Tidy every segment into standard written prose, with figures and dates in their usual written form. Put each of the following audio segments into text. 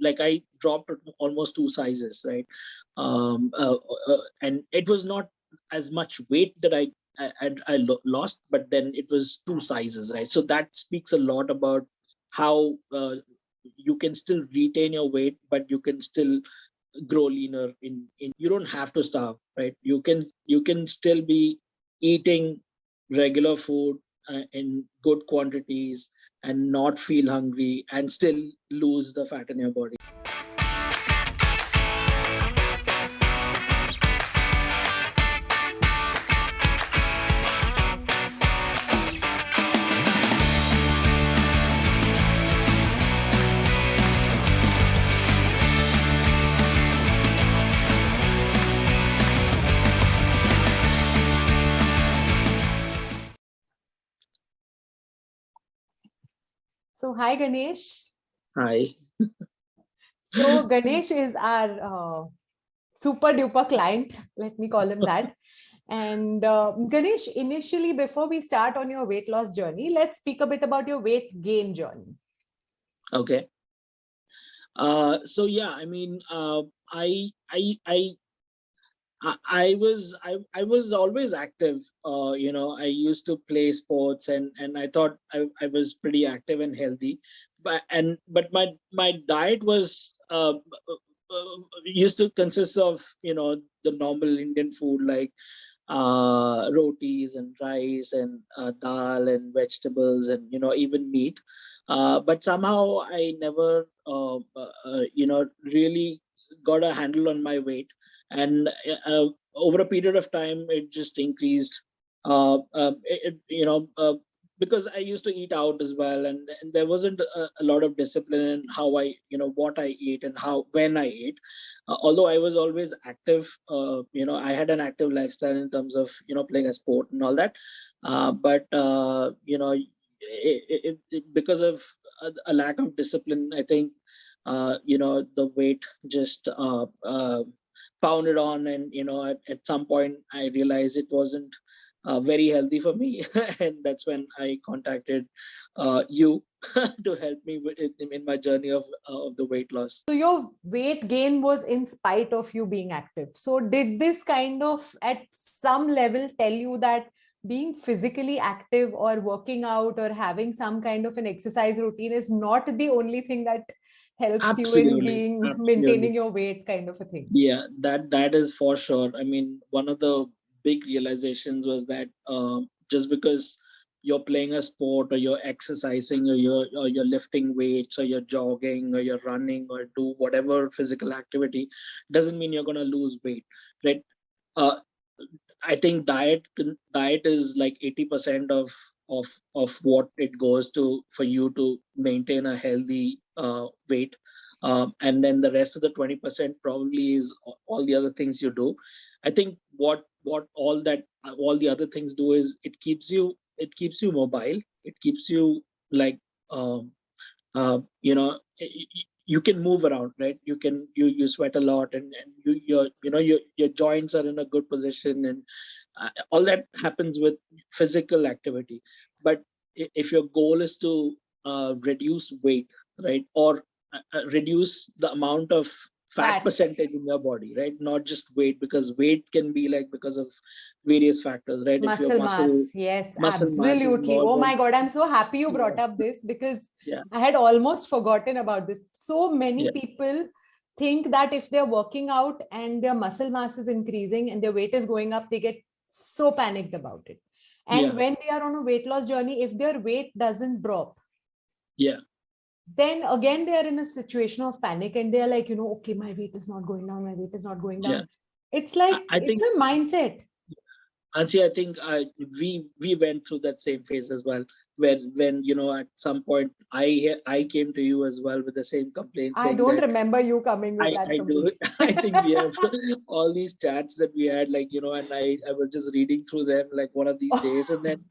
like I dropped almost 2 sizes, right? And it was not as much weight that I lost, but then it was 2 sizes, right? So that speaks a lot about how you can still retain your weight, but you can still grow leaner. In you don't have to starve, right? You can still be eating regular food in good quantities and not feel hungry and still lose the fat in your body. So, hi Ganesh. Hi. So, Ganesh is our super duper client, let me call him that. And Ganesh, initially, before we start on your weight loss journey, let's speak a bit about your weight gain journey. Okay. So yeah, I mean, I I I I was always active. I used to play sports, and I thought I was pretty active and healthy. But my diet was used to consist of the normal Indian food, like rotis and rice and dal and vegetables, and even meat. But somehow I never really got a handle on my weight. And over a period of time it just increased. Because I used to eat out as well, and there wasn't a lot of discipline in how what I eat and how when I eat. Although I was always active, I had an active lifestyle in terms of playing a sport and all that. But because of a lack of discipline, I think the weight just pounded on. And at some point I realized it wasn't very healthy for me. And that's when I contacted you to help me in my journey of the weight loss. So, your weight gain was in spite of you being active. So, did this kind of at some level tell you that being physically active or working out or having some kind of an exercise routine is not the only thing that helps you in being maintaining your weight, kind of a thing? Yeah, that is for sure. I mean, one of the big realizations was that just because you're playing a sport, or you're exercising, or you're lifting weights, or you're jogging, or you're running, or do whatever physical activity, doesn't mean you're going to lose weight, right? uh, I think diet is like 80% of what it goes to for you to maintain a healthy weight. And then the rest of the 20% probably is all the other things you do. I think what all the other things do is it keeps you mobile. It keeps you like you can move around, right? You sweat a lot, and your joints are in a good position, and all that happens with physical activity. But if your goal is to reduce weight, right, or reduce the amount of fat percentage in your body, right, not just weight, because weight can be like because of various factors, right? If your Mass, yes, muscle mass is absolutely. more, Oh my then God, I'm so happy you brought up this, because yeah, I had almost forgotten about this. So many yeah, people think that if they're working out and their muscle mass is increasing and their weight is going up, they get so panicked about it. And yeah, when they are on a weight loss journey, if their weight doesn't drop, yeah, then again they are in a situation of panic, and they are like, okay, my weight is not going down, my weight is not going yeah. down. It's like, I it's think, a mindset. Ansi, I think we went through that same phase as well, when at some point I came to you as well with the same complaint, I saying don't that remember you coming with that I do. complaint. I think we have all these chats that we had, like, and I was just reading through them like one of these days. And then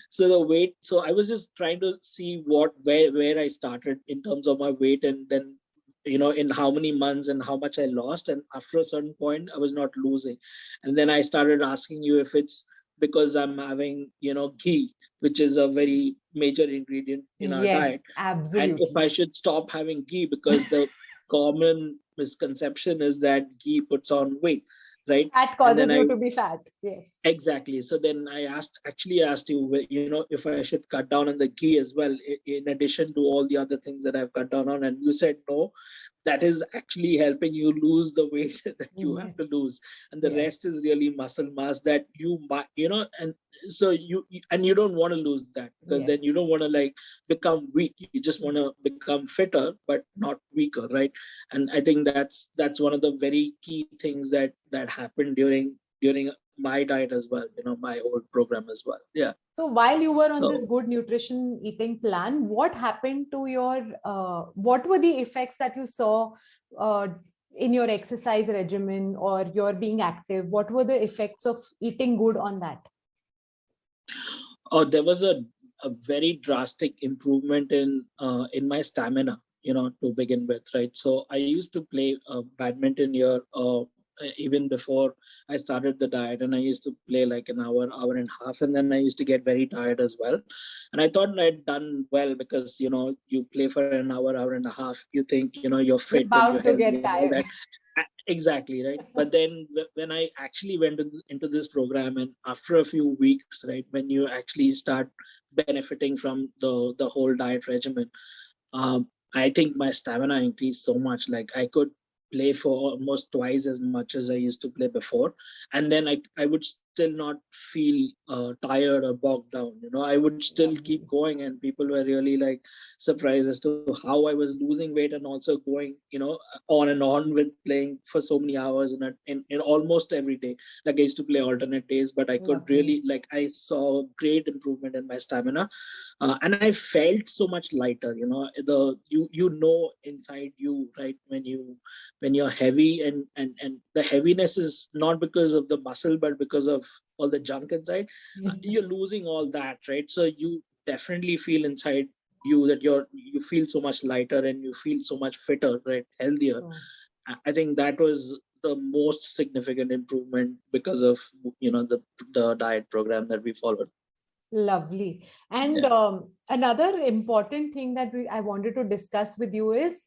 so I was just trying to see where I started in terms of my weight, and then in how many months and how much I lost. And after a certain point I was not losing. And then I started asking you if it's because I'm having ghee, which is a very major ingredient in our Yes, diet, and if absolutely. I should stop having ghee, because the common misconception is that ghee puts on weight, right? That And then causes I you to be fat. Yes. exactly. So then I actually asked you, if I should cut down on the ghee as well, in addition to all the other things that I've cut down on, and you said no, that is actually helping you lose the weight that you have Yes. to lose, and the Yes. rest is really muscle mass that you might, and so and you don't want to lose that, because then Yes. you don't want to like become weak. You just want to become fitter but not weaker, right? And I think that's one of the very key things that happened during my diet as well, my old program as well. Yeah. So while you were on this So good nutrition eating plan, what happened to your, what were the effects that you saw uh, in your exercise regimen or your being active? What were the effects of eating good on that? there was a very drastic improvement in my stamina, to begin with, right? So I used to play badminton here, even before I started the diet, and I used to play like an hour and a half, and then I used to get very tired as well. And I thought I'd done well, because you play for an hour and a half, you think you're You're fit and you're bound to healthy get and all tired. that. Exactly, right. But then when I actually went into this program, and after a few weeks, right, when you actually start benefiting from the whole diet regimen, I think my stamina increased so much. Like I could play for almost twice as much as I used to play before, and then I would still not feel tired or bogged down. I would still keep Lovely. going, and people were really like surprised as to how I was losing weight and also going, on and on with playing for so many hours in almost every day. Like I used to play alternate days, but I could Lovely. really, like, I saw great improvement in my stamina, and I felt so much lighter. You know inside you, right, when you're heavy, and the heaviness is not because of the muscle but because of all the junk inside. You're losing all that, right? So you definitely feel inside you that you feel so much lighter and you feel so much fitter, right, healthier. So I think that was the most significant improvement because of the diet program that we followed. lovely. And Yeah. another important thing that I wanted to discuss with you is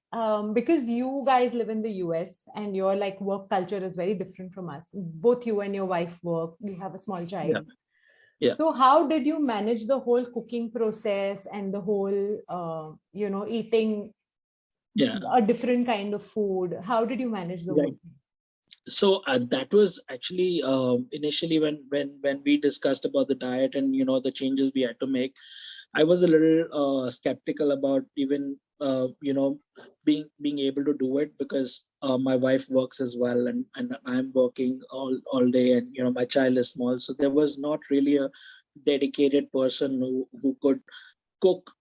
because you guys live in the US and your like work culture is very different from us. Both you and your wife work, you have a small Yeah. child. Yeah. So how did you manage the whole cooking process and the whole, eating Yeah. a different kind of food? How did you manage the whole Right. thing? So that was actually initially when we discussed about the diet and the changes we had to make. I was a little skeptical about even being able to do it, because my wife works as well, and I'm working all day, and my child is small, so there was not really a dedicated person who could cook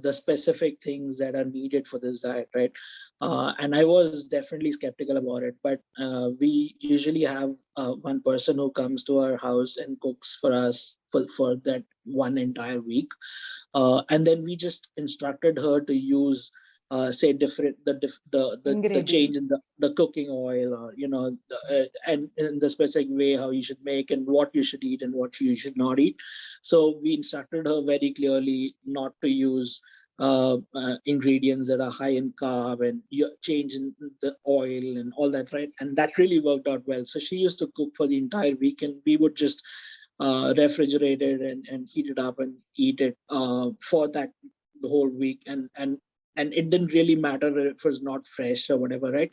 the specific things that are needed for this diet, right? And I was definitely skeptical about it, but we usually have one person who comes to our house and cooks for us for that one entire week, and then we just instructed her to use say different the change in Ingredients. the cooking oil, or and in the specific way how you should make and what you should eat and what you should not eat. So we instructed her very clearly not to use ingredients that are high in carb, and you change in the oil and all that, right? And that really worked out well. So she used to cook for the entire week, and we would just refrigerate it and heat it up and eat it for that the whole week. And it didn't really matter if it was not fresh or whatever, right?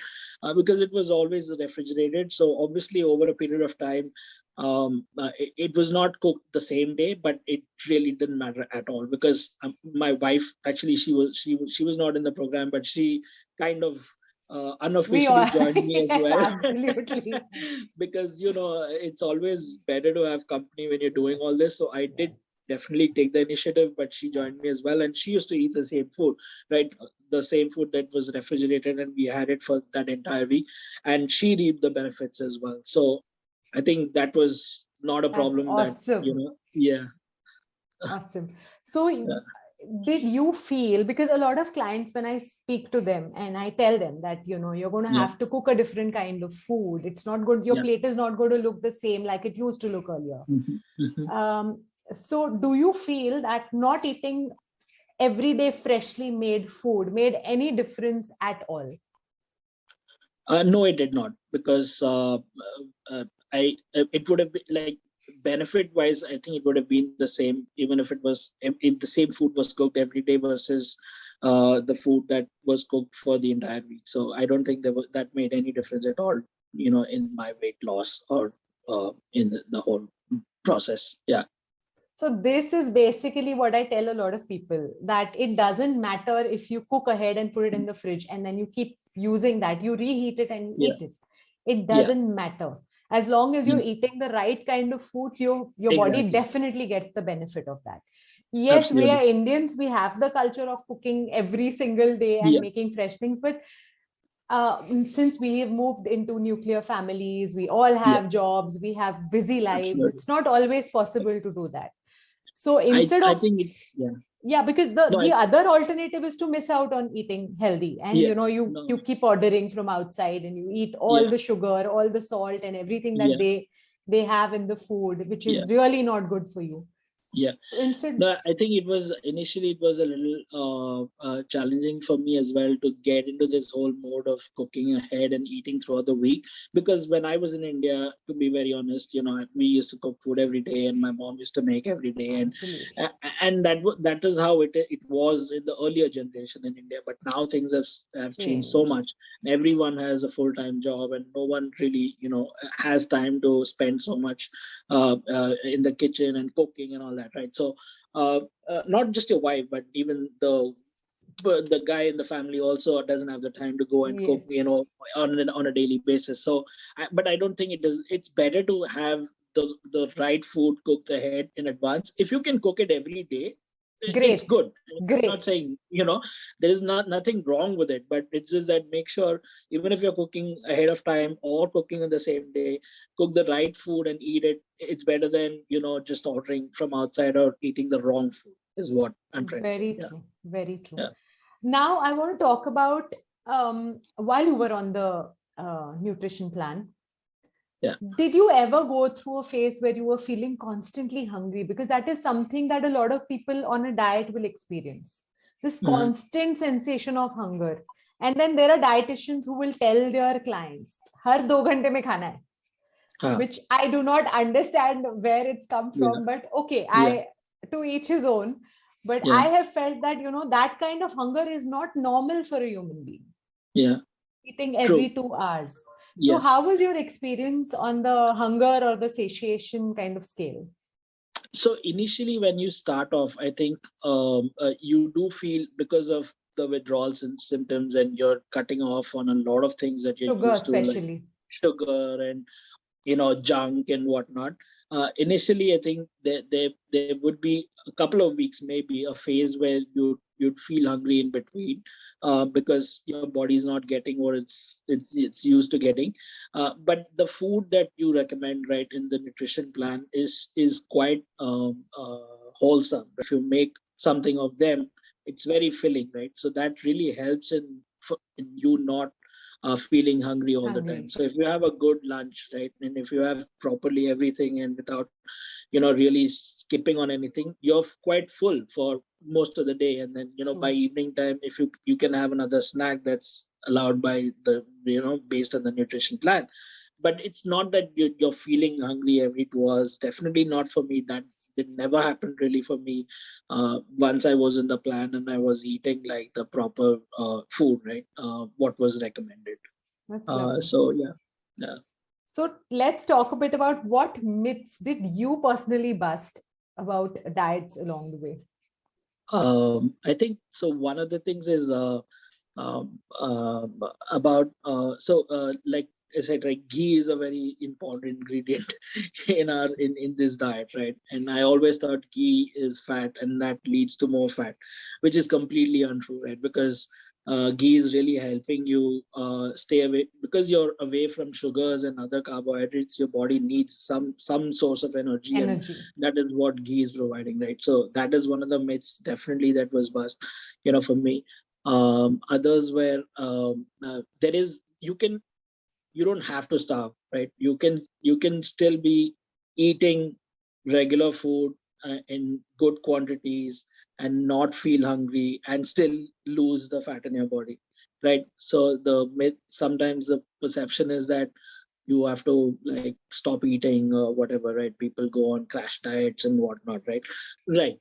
Because it was always refrigerated. So obviously over a period of time, it was not cooked the same day, but it really didn't matter at all, because my wife actually, she was not in the program, but she kind of We unofficially all, joined me as yes, well. absolutely. Because it's always better to have company when you're doing Yes, all this. So I did yes, definitely take the initiative, but she yes. joined me as well, and she used to eat the same food, right? The same food that was refrigerated, and we had it for that entire week, and she reaped the benefits as well. So I think that was not a That's problem that awesome. yeah. Awesome. So, Yeah. did you feel, because a lot of clients, when I speak to them and I tell them that, you're going to Yeah. have to cook a different kind of food, it's not good, your Yeah. plate is not going to look the same like it used to look earlier. Mhm. Mhm. So, do you feel that not eating everyday freshly made food made any difference at all? No, it did not, because it would have been like, benefit wise, I think it would have been the same, even if the same food was cooked every day versus the food that was cooked for the entire week. So I don't think that made any difference at all, in my weight loss or in the whole process. Yeah. So this is basically what I tell a lot of people, that it doesn't matter if you cook ahead and put it in the fridge and then you keep using that, you reheat it and you Yeah. eat it. It Yeah. doesn't matter. As long as you're Yeah. eating the right kind of foods, your body Exactly. definitely gets the benefit of that. Yes, we Absolutely. are Indians. We have the culture of cooking every single day and Yeah. making fresh things. But since we have moved into nuclear families, we all Yeah. have jobs, we have busy lives. Absolutely. It's not always possible to do that. So I instead I of, think it. Yeah. yeah, because the No. the other alternative is to miss out on eating healthy, and Yeah. you No. keep ordering from outside and you eat all Yeah. the sugar, all the salt, and everything that Yeah. they have in the food, which Yeah. is really not good for you. Yeah. Instead, No, I think it was a little challenging for me as well to get into this whole mode of cooking ahead and eating throughout the week. Because when I was in India, to be very honest, we used to cook food every day, and my mom used to make every day, absolutely, and that is how it was in the earlier generation in India. But now things have changed so changed. much. Everyone has a full time job, and no one really has time to spend so much in the kitchen and cooking and all that, right? So not just your wife, but even the guy in the family also doesn't have the time to go and Yes, cook, on a daily basis. So, but I don't think it is. It's better to have the right food cooked ahead in advance. If you can cook it every day, it's great, good. I'm not great. saying there is nothing wrong with it, but it's just that make sure, even if you're cooking ahead of time or cooking on the same day, cook the right food and eat it. It's better than just ordering from outside or eating the wrong food. Is what I'm trying to say. Very Yeah. true, very true. Yeah. Now I want to talk about, while you were on the nutrition plan, Yeah. did you ever go through a phase where you were feeling constantly hungry? Because that is something that a lot of people on a diet will experience, this Mhm. constant sensation of hunger. And then there are dietitians who will tell their clients, हर 2 घंटे में खाना है, Ah, which I do not understand where it's come yeah. from. But okay, Yeah. I, to each his own. But Yeah. I have felt that, that kind of hunger is not normal for a human being, Yeah. eating True. every 2 hours. So, Yeah. how was your experience on the hunger or the satiation kind of scale? So initially, when you start off, I think you do feel, because of the withdrawals and symptoms, and you're cutting off on a lot of things that you're Sugar, used to, like especially. sugar and junk and whatnot. Initially, I think there would be a couple of weeks, maybe a phase where you'd feel hungry in between, because your body's not getting what it's used to getting. But the food that you recommend, right, in the nutrition plan is quite wholesome. If you make something of them, it's very filling, right? So that really helps in you not feeling hungry all the time. Hungry. So if you have a good lunch, right, and if you have properly everything and without, really skipping on anything, you're quite full for most of the day. And then, by True. evening time, if you can have another snack that's allowed by based on the nutrition plan. But it's not that you're feeling hungry every 2 hours. Definitely not for me. That it never happened really for me. Once I was in the plan and I was eating like the proper food, right? What was recommended. That's lovely. So yeah, yeah. So, let's talk a bit about what myths did you personally bust about diets along the way? I think so. One of the things is about like I said, right, ghee is a very important ingredient in this diet, right? And I always thought ghee is fat, and that leads to more fat, which is completely untrue, right? Because ghee is really helping you stay away, because you're away from sugars and other carbohydrates. Your body needs some source of energy, and Energy. that is what ghee is providing, right? So that is one of the myths, definitely, that was bust, for me. Others were there is you don't have to starve, right? You can still be eating regular food in good quantities and not feel hungry and still lose the fat in your body. right? So the myth, sometimes the perception is that you have to like stop eating or whatever, right? People go on crash diets and whatnot, right? Right.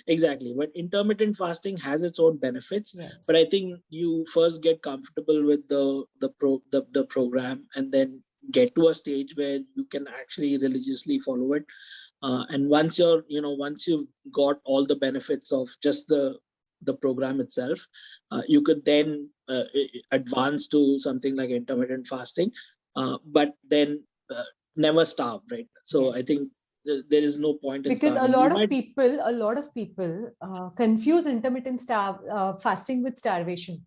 Exactly. But intermittent fasting has its own benefits. But I Yes. think you first get comfortable with the program, and then get to a stage where you can actually religiously follow it. And once once you've got all the benefits of just the program itself, you could then advance to something like intermittent fasting, but then never starve, right? So I think Yes. there is no point in Because starving. You might, a lot of people confuse fasting with starvation,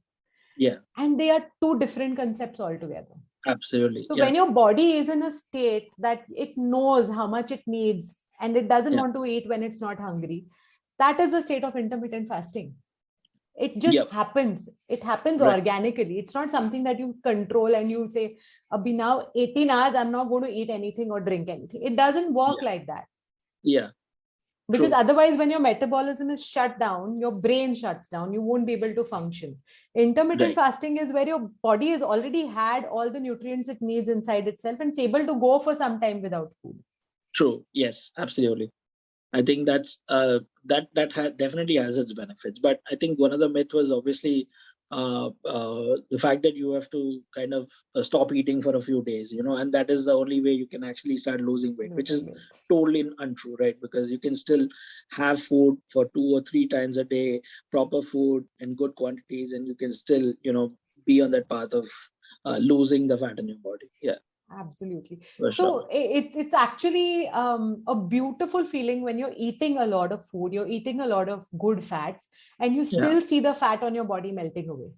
yeah, and they are two different concepts altogether. absolutely, So yeah, when your body is in a state that it knows how much it needs and it doesn't yeah, want to eat when it's not hungry, that is the state of intermittent fasting. It just yeah, happens. It happens right, organically. It's not something that you control and you say, Abhi, now 18 hours, I'm not going to eat anything or drink anything. It doesn't work yeah, like that. yeah, Because true, otherwise, when your metabolism is shut down, your brain shuts down, you won't be able to function. Intermittent right, fasting is where your body has already had all the nutrients it needs inside itself and it's able to go for some time without food. true. Yes, absolutely. I think that's definitely has its benefits. But I think one of the myth was obviously the fact that you have to kind of stop eating for a few days, and that is the only way you can actually start losing weight, which Losing is weight. totally untrue, right? Because you can still have food for 2 or 3 times a day, proper food in good quantities, and you can still, be on that path of losing the fat in your body. Yeah, Absolutely. for sure. So it's actually a beautiful feeling when you're eating a lot of food, you're eating a lot of good fats, and you Yeah. still see the fat on your body melting away.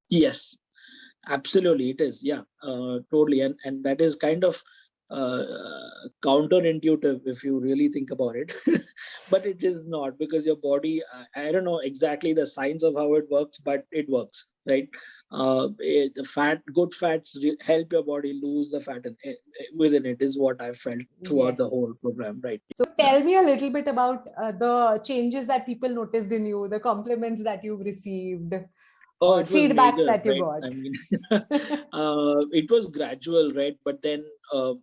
Yes. Absolutely, it is. Yeah, totally, and that is kind of counterintuitive if you really think about it, but it is not, because your body. I don't know exactly the science of how it works, but it works, right? The good fats help your body lose the fat within it, is what I felt throughout the whole Yes. program, right? So Yeah. tell me a little bit about the changes that people noticed in you, the compliments that you've received, Oh, or it was feedbacks major, that you right? got. I mean, it was gradual, right? But then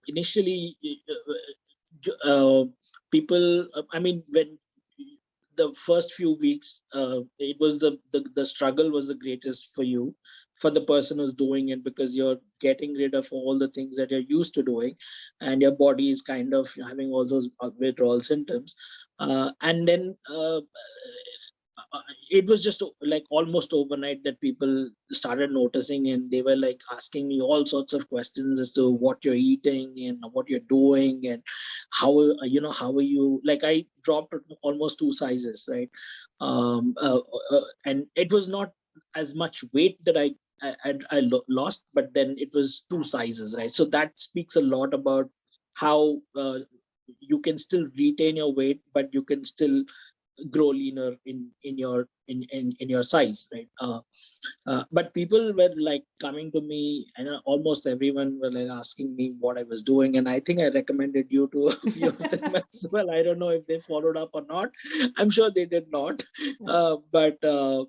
initially, uh, people, I mean, when the first few weeks, it was the struggle was the greatest for you, for the person who's doing it, because you're getting rid of all the things that you're used to doing, and your body is kind of having all those withdrawal symptoms. And then it was just like almost overnight that people started noticing, and they were like asking me all sorts of questions as to what you're eating and what you're doing, and how how are you, like I dropped almost 2 sizes, right? And it was not as much weight that I lost, but then it was 2 sizes, right? So that speaks a lot about how you can still retain your weight, but you can still grow leaner in your size, right? But people were like coming to me, and almost everyone were like asking me what I was doing, and I think I recommended you to a few of them as well. I don't know if they followed up or not. I'm sure they did not. But You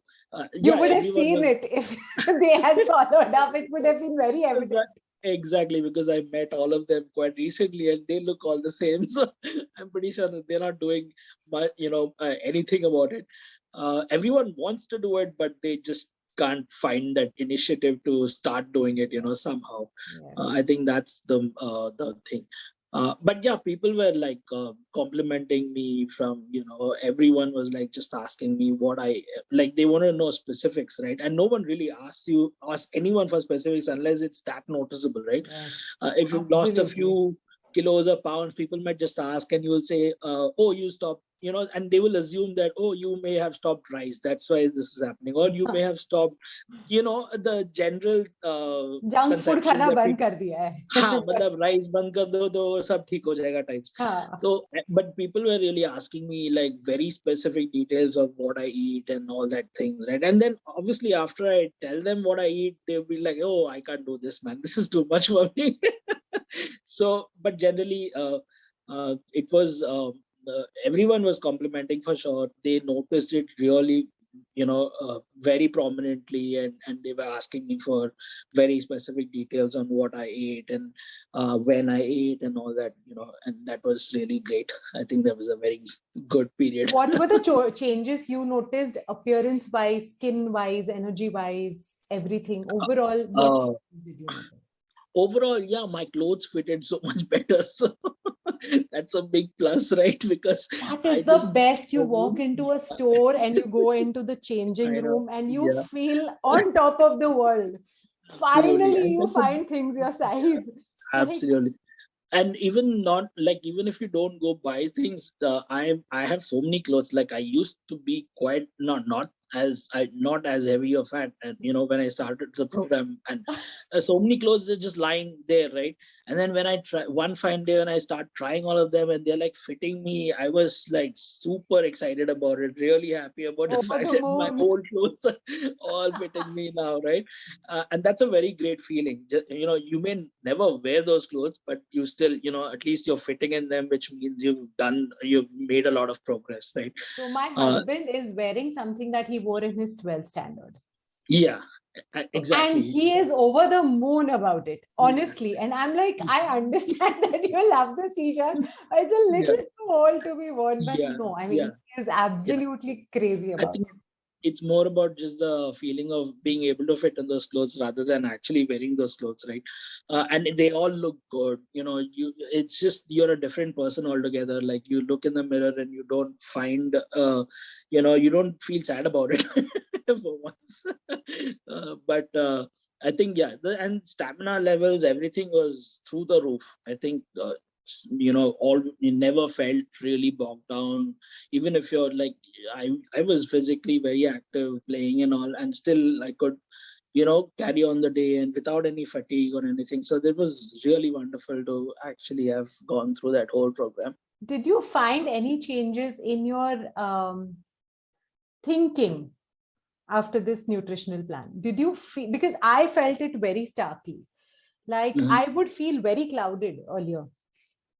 yeah, would have everyone seen was. it if they had followed up. It would have been very evident. Exactly, because I met all of them quite recently, and they look all the same. So I'm pretty sure that they're not doing much, anything about it. Everyone wants to do it, but they just can't find that initiative to start doing it. Somehow. Yes. I think that's the thing. But yeah, people were like complimenting me from, everyone was like just asking me what I like. They want to know specifics, right? And no one really ask anyone for specifics unless it's that noticeable, right? Yes. If you've lost a Absolutely. few kilos or pounds, people might just ask, and you will say, oh, you stopped, and they will assume that, oh, you may have stopped rice, that's why this is happening, or you may have stopped, the general junk food conception खाना that बंद people. कर दिया हाँ, है. मतलब rice बंद कर दो तो सब ठीक हो जाएगा types. हाँ. So, but people were really asking me like very specific details of what I eat and all that things, right? And then obviously after I tell them what I eat, they'll be like, "Oh, I can't do this, man. This is too much for me." So, but generally, it was everyone was complimenting for sure. They noticed it really very prominently, and they were asking me for very specific details on what I ate and when I ate and all that, and that was really great. I think that was a very good period. What were the changes you noticed, appearance wise, skin wise, energy wise, everything? Overall, what uh, changes did you notice? Overall, yeah, my clothes fitted so much better. So that's a big plus, right? Because That I is the just, best. You walk into a yeah, store and you go into the changing I know, room and you yeah, feel on top of the world. absolutely. Finally, And you that's a, find things your size. Like, absolutely. And even not like, even if you don't go buy things, I have so many clothes. Like I used to be quite not as heavy or fat, and when I started the program, and so many clothes are just lying there, right? And then when I try one fine day when I start trying all of them and they're like fitting me, I was like super excited about it, really happy about the over fact the that my moon. old clothes are all fitting me now, right? And that's a very great feeling. You may never wear those clothes, but you still, at least you're fitting in them, which means you've made a lot of progress, right? So, my uh, husband is wearing something that he wore in his 12th standard. yeah, So, and exactly. he is over the moon about it, Yeah, honestly. And I'm like, I understand that you love this t-shirt. It's a yeah, little too old to be worn, but yeah, no, I yeah, mean, he is yeah. absolutely crazy I about think it's more about just the feeling of being able to fit in those clothes rather than actually wearing those clothes, right? And they all look good. It's just you're a different person altogether. Like you look in the mirror and you don't find, you don't feel sad about it for once. But I think, yeah, and stamina levels, everything was through the roof. I think, all you never felt really bogged down, even if you're like, I was physically very active playing and all, and still I could, carry on the day and without any fatigue or anything. So it was really wonderful to actually have gone through that whole program. it. Did you find any changes in your thinking after this nutritional plan? Did you feel, because I felt it very starkly. Like Hmm. I would feel very clouded earlier.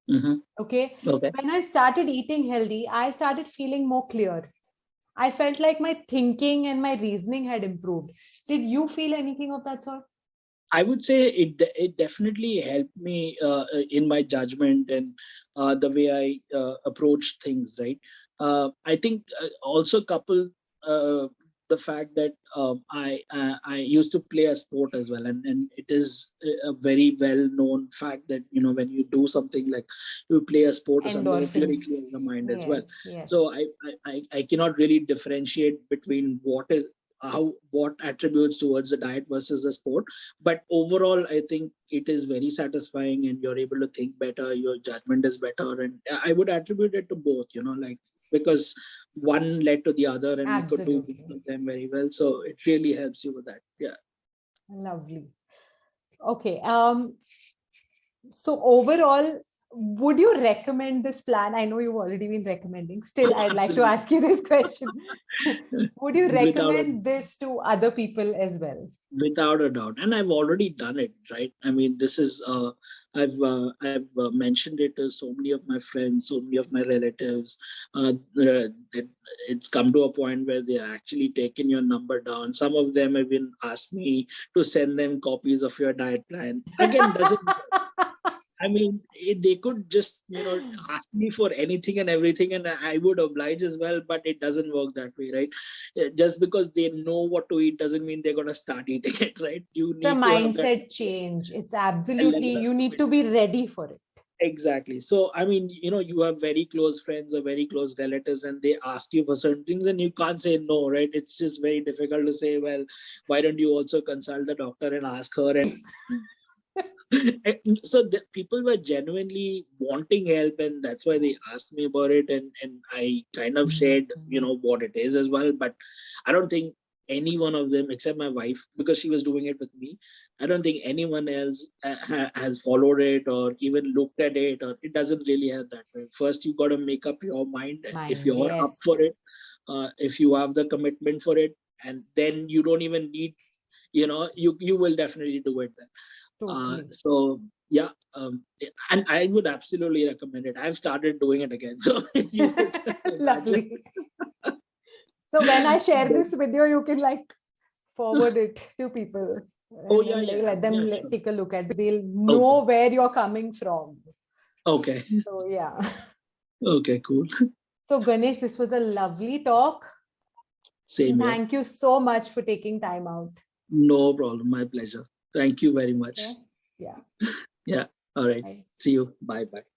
Hmm. Okay. Okay. When I started eating healthy, I started feeling more clear. I felt like my thinking and my reasoning had improved. Did you feel anything of that sort? I would say it definitely helped me in my judgment and the way I approach things. Right. I think also couple the fact that I used to play a sport as well, and it is a very well known fact that when you do something like you play a sport or something, it really Endorphins. clears the mind as well. Yes, yes. So I cannot really differentiate between what attributes towards the diet versus the sport, but overall I think it is very satisfying and you're able to think better, your judgment is better, and I would attribute it to both, like, because one led to the other and I could do Absolutely. both of them very well, so it really helps you with that. Yeah. Lovely. Okay. So overall, would you recommend this plan? I know you've already been recommending. Still, I'd like to Absolutely. ask you this question. Would you without a recommend this to other people as well? Without a doubt, and I've already done it, right? I mean, this is I've mentioned it to so many of my friends, so many of my relatives. It, it's come to a point where they're actually taken your number down. Some of them have even asked me to send them copies of your diet plan. Again, doesn't I mean, they could just, ask me for anything and everything, and I would oblige as well, but it doesn't work that way, right? Just because they know what to eat doesn't mean they're going to start eating it, right? You The need to have that mindset change. It's level absolutely, of you need to commitment. be ready for it. Exactly. So, I mean, you have very close friends or very close relatives, and they ask you for certain things, and you can't say no, right? It's just very difficult to say, well, why don't you also consult the doctor and ask her? And so the people were genuinely wanting help, and that's why they asked me about it, and I kind of shared what it is as well. But I don't think any one of them except my wife, because she was doing it with me, I don't think anyone else has followed it or even looked at it, or it doesn't really help that way. First you got to make up your mind if Mind, you're up yes, for it, if you have the commitment for it, and then you don't even need, you will definitely do it then. totally. So yeah, and I would absolutely recommend it. I've started doing it again, so you could imagine. Lovely. So when I share But- this video, you can like forward it to people oh and yeah, then yeah, let them yeah, sure. take a look at. They'll Okay, know where you're coming from. okay, So yeah. okay, cool. So Ganesh, this was a lovely talk. Same here. Thank you so much for taking time out. No problem. My pleasure. Thank you very Okay. much. Yeah. Yeah. All right. Bye. See you. Bye bye.